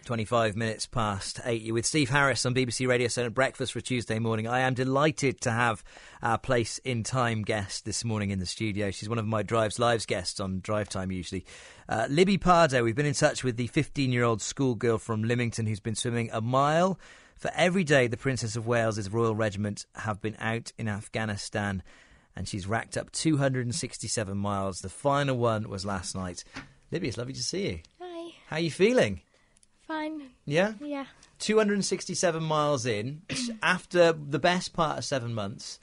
25 minutes past 8. You're with Steve Harris on BBC Radio 7 at breakfast for a Tuesday morning. I am delighted to have our Place in Time guest this morning in the studio. She's one of my Drives Lives guests on Drive Time usually. Libby Pardo, we've been in touch with the 15-year-old schoolgirl from Lymington who's been swimming a mile for every day the Princess of Wales's Royal Regiment have been out in Afghanistan, and she's racked up 267 miles. The final one was last night. Libby, it's lovely to see you. Hi. How are you feeling? Fine. Yeah? Yeah. 267 miles in, after the best part of 7 months.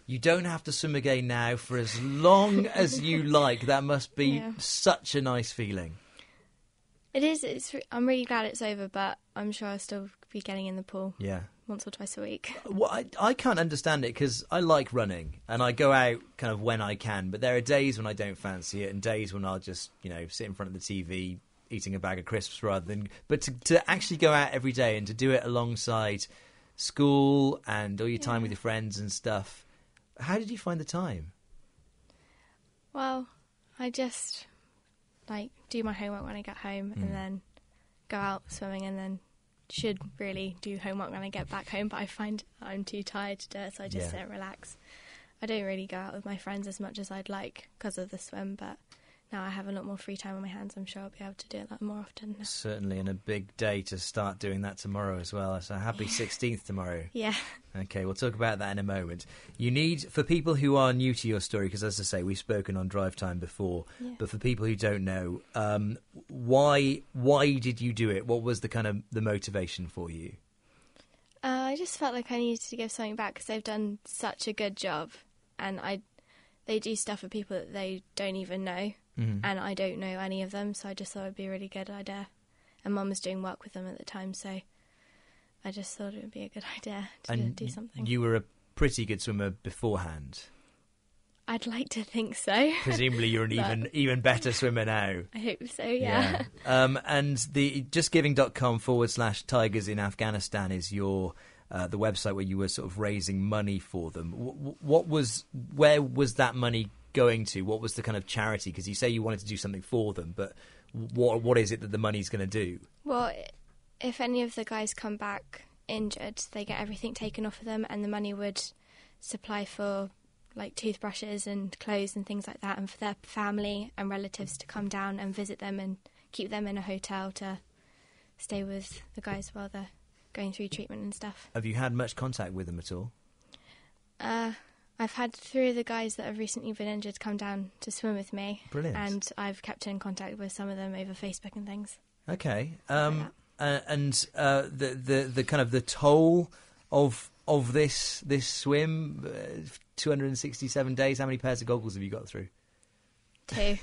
You don't have to swim again now for as long as you like. That must be such a nice feeling. It is. I'm really glad it's over, but I'm sure I'll still be getting in the pool. Yeah. Once or twice a week. Well, I can't understand it because I like running and I go out kind of when I can, but there are days when I don't fancy it and days when I'll just, sit in front of the TV eating a bag of crisps rather than... But to actually go out every day and to do it alongside school and all your time with your friends and stuff, how did you find the time? Well, I just, do my homework when I get home and then go out swimming and then should really do homework when I get back home, but I find I'm too tired to do it, so I just sit and relax. I don't really go out with my friends as much as I'd like because of the swim, but... Now I have a lot more free time on my hands. I'm sure I'll be able to do it more often. Certainly, and a big day to start doing that tomorrow as well. So happy 16th tomorrow. Yeah. Okay, we'll talk about that in a moment. You need, for people who are new to your story, because as I say, we've spoken on Drive Time before, but for people who don't know, why did you do it? What was the kind of the motivation for you? I just felt like I needed to give something back because they've done such a good job, and they do stuff for people that they don't even know. And I don't know any of them, so I just thought it'd be a really good idea. And Mum was doing work with them at the time, so I just thought it would be a good idea to do something. You were a pretty good swimmer beforehand. I'd like to think so. Presumably you're an even better swimmer now. I hope so, yeah. And the justgiving.com/tigers in Afghanistan is your... the website where you were sort of raising money for them. Where was that money going to? What was the kind of charity? Because you say you wanted to do something for them, but what is it that the money's going to do? Well, if any of the guys come back injured, they get everything taken off of them, and the money would supply for toothbrushes and clothes and things like that, and for their family and relatives to come down and visit them and keep them in a hotel to stay with the guys while they're going through treatment and stuff. Have you had much contact with them at all? I've had 3 of the guys that have recently been injured come down to swim with me. Brilliant. And I've kept in contact with some of them over Facebook and things. Okay. And the kind of the toll of this swim, 267 days, how many pairs of goggles have you got through? 2.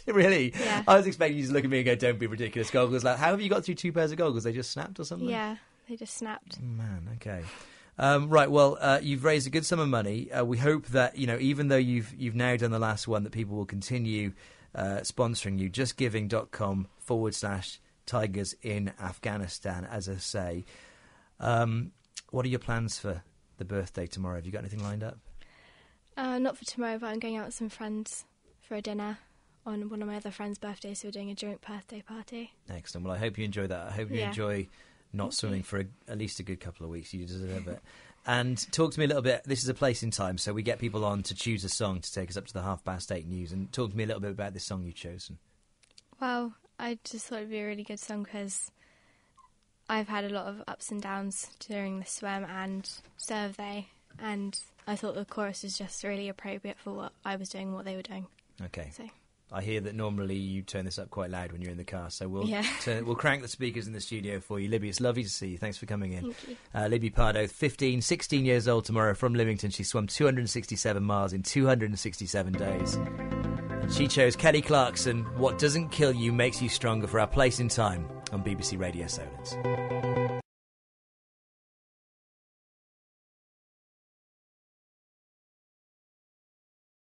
Really? Yeah. I was expecting you to look at me and go, don't be ridiculous, goggles. How have you got through 2 pairs of goggles? They just snapped or something? Yeah, they just snapped. Man, okay. Right, well, you've raised a good sum of money. We hope that, even though you've now done the last one, that people will continue sponsoring you. Justgiving.com/tigers in Afghanistan, as I say. What are your plans for the birthday tomorrow? Have you got anything lined up? Not for tomorrow, but I'm going out with some friends for a dinner on one of my other friends' birthdays, so we're doing a joint birthday party. Excellent. Well, I hope you enjoy that. I hope you enjoy not swimming for at least a good couple of weeks. You deserve it. And talk to me a little bit. This is a Place in Time, so we get people on to choose a song to take us up to the 8:30 news. And talk to me a little bit about this song you've chosen. Well, I just thought it'd be a really good song because I've had a lot of ups and downs during the swim and survey, and I thought the chorus is just really appropriate for what I was doing and what they were doing. Okay. So. I hear that normally you turn this up quite loud when you're in the car, so we'll crank the speakers in the studio for you. Libby, it's lovely to see you. Thanks for coming in. Thank you. Libby Pardo, 16 years old tomorrow from Lymington. She swam 267 miles in 267 days. And she chose Kelly Clarkson, What Doesn't Kill You Makes You Stronger, for our Place in Time on BBC Radio Solent.